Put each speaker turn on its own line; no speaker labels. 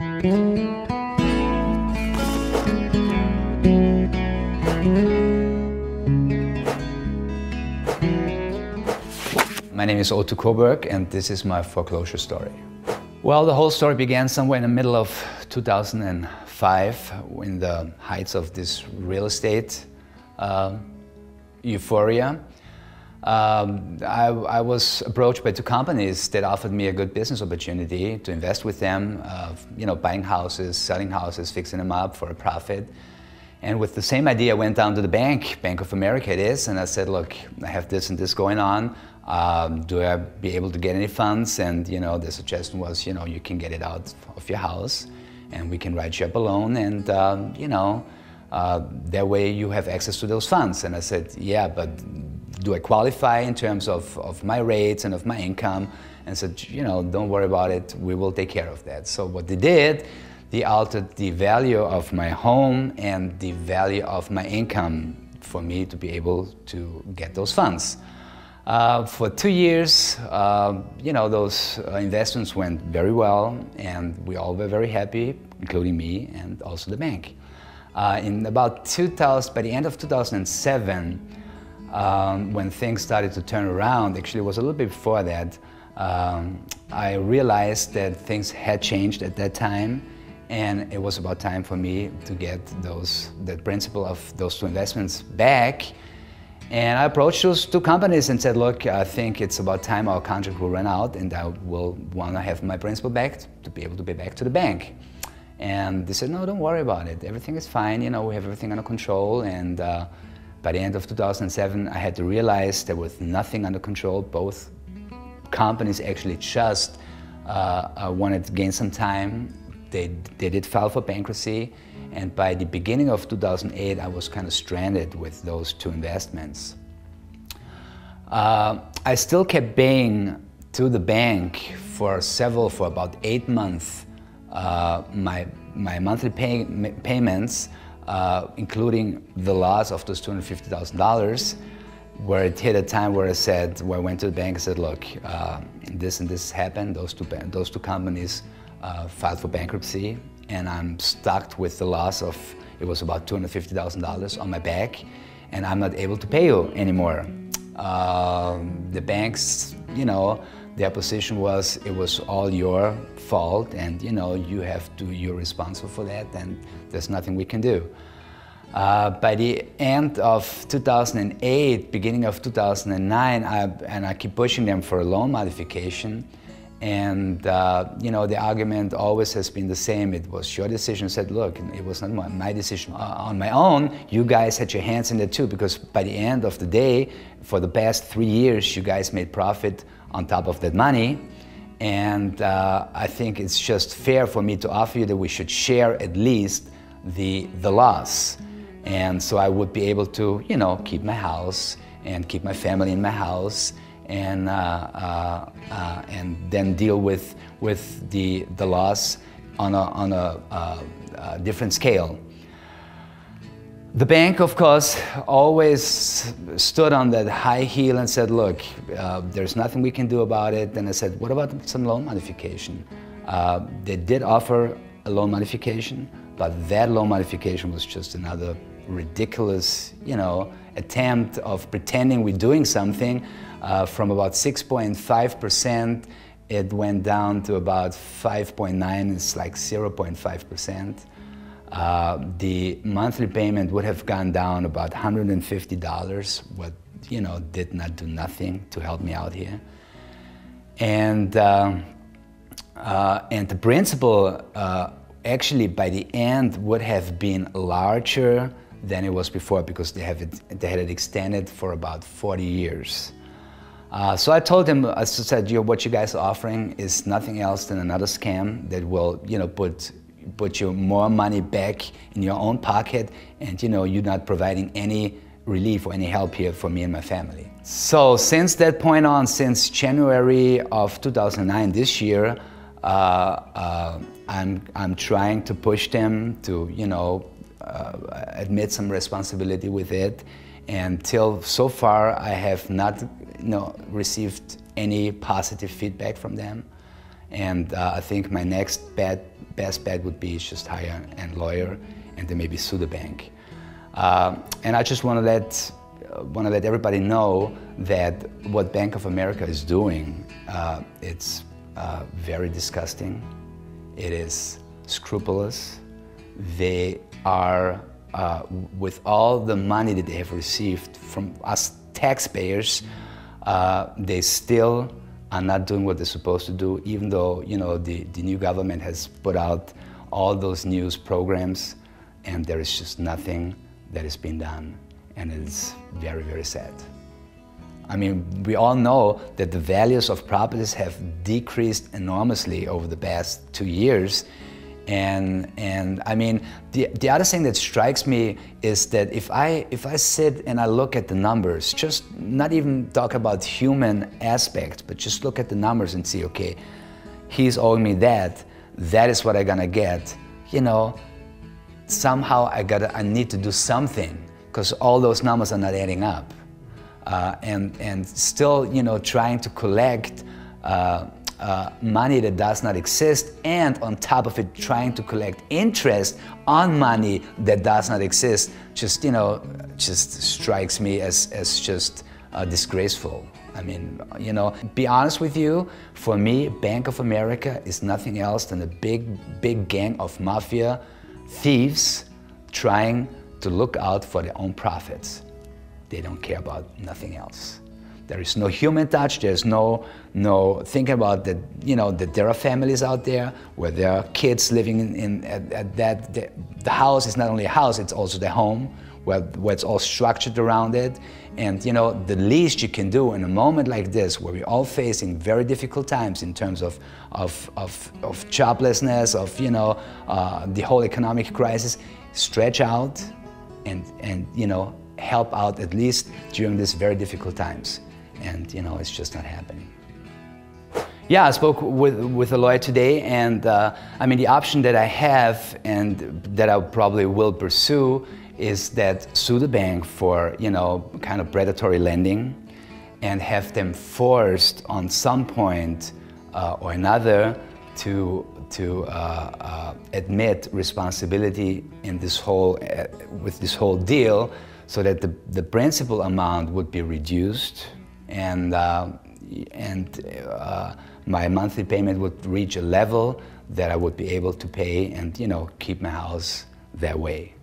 My name is Oto Coberg, and this is my foreclosure story. Well, the whole story began somewhere in the middle of 2005, in the heights of this real estate euphoria. I was approached by two companies that offered me a good business opportunity to invest with them, buying houses, selling houses, fixing them up for a profit. And with the same idea, I went down to the bank, Bank of America it is, and I said, look, I have this and this going on. Do I be able to get any funds? And the suggestion was, you can get it out of your house and we can write you up a loan, and that way you have access to those funds. And I said, yeah, but do I qualify in terms of my rates and of my income? And said, don't worry about it, we will take care of that. So what they did, they altered the value of my home and the value of my income for me to be able to get those funds. For 2 years, those investments went very well, and we all were very happy, including me and also the bank. In about by the end of 2007, when things started to turn around, actually it was a little bit before that, I realized that things had changed at that time, and it was about time for me to get the principal of those two investments back. And I approached those two companies and said, look, I think it's about time our contract will run out and I will want to have my principal back to be able to pay back to the bank. And they said, no, don't worry about it. Everything is fine. We have everything under control. And by the end of 2007, I had to realize there was nothing under control. Both companies actually just wanted to gain some time. They did file for bankruptcy. And by the beginning of 2008, I was kind of stranded with those two investments. I still kept paying to the bank for about 8 months, my monthly payments, including the loss of those $250,000, where it hit a time where I went to the bank and said, look, this and this happened. Those two companies filed for bankruptcy, and I'm stuck with the loss of, it was about $250,000 on my back, and I'm not able to pay you anymore. The banks, their position was, it was all your fault, and you're responsible for that, and there's nothing we can do. By the end of 2008, beginning of 2009, I keep pushing them for a loan modification. And the argument always has been the same. It was your decision. I said, look, it was not my decision on my own. You guys had your hands in it too, because by the end of the day, for the past 3 years, you guys made profit on top of that money. And I think it's just fair for me to offer you that we should share at least the loss. And so I would be able to, keep my house and keep my family in my house, and then deal with the loss on a different scale. The bank, of course, always stood on that high heel and said, look, there's nothing we can do about it. And I said, what about some loan modification? They did offer a loan modification, but that loan modification was just another ridiculous, attempt of pretending we're doing something. From about 6.5%, it went down to about 5.9%. It's like 0.5%. The monthly payment would have gone down about $150, what did not do nothing to help me out here. And the principal actually by the end would have been larger than it was before, because they had it extended for about 40 years. So I told him, I said, what you guys are offering is nothing else than another scam that will, put you more money back in your own pocket, and you're not providing any relief or any help here for me and my family. So since that point on, since January of 2009, this year, I'm trying to push them to, admit some responsibility with it. Until so far, I have not received any positive feedback from them. And I think my next best bet would be just hire a lawyer and then maybe sue the bank. And I just want to let everybody know that what Bank of America is doing, it's very disgusting. It is scrupulous. They are, with all the money that they have received from us taxpayers, they still are not doing what they're supposed to do, even though, you know, the new government has put out all those news programs, and there is just nothing that has been done, and it's very, very sad. I mean, we all know that the values of properties have decreased enormously over the past 2 years. And I mean, the other thing that strikes me is that if I sit and I look at the numbers, just not even talk about human aspect, but just look at the numbers and see, okay, he's owing me that is what I'm gonna get. You know, somehow I need to do something, because all those numbers are not adding up. And still, you know, trying to collect money that does not exist, and on top of it trying to collect interest on money that does not exist, just, you know, just strikes me as just disgraceful. I mean, you know, be honest with you, for me, Bank of America is nothing else than a big gang of mafia thieves trying to look out for their own profits. They don't care about nothing else. There is no human touch. There's no thinking about that. You know, that there are families out there where there are kids living at the house is not only a house, it's also their home, where it's all structured around it. And you know, the least you can do in a moment like this, where we're all facing very difficult times in terms of joblessness, of, you know, the whole economic crisis, stretch out and you know, help out at least during these very difficult times. And you know, it's just not happening. Yeah, I spoke with a lawyer today, and I mean, the option that I have and that I probably will pursue is that sue the bank for, you know, kind of predatory lending, and have them forced on some point or another to admit responsibility in this whole with this whole deal, so that the principal amount would be reduced, and my monthly payment would reach a level that I would be able to pay and, you know, keep my house that way.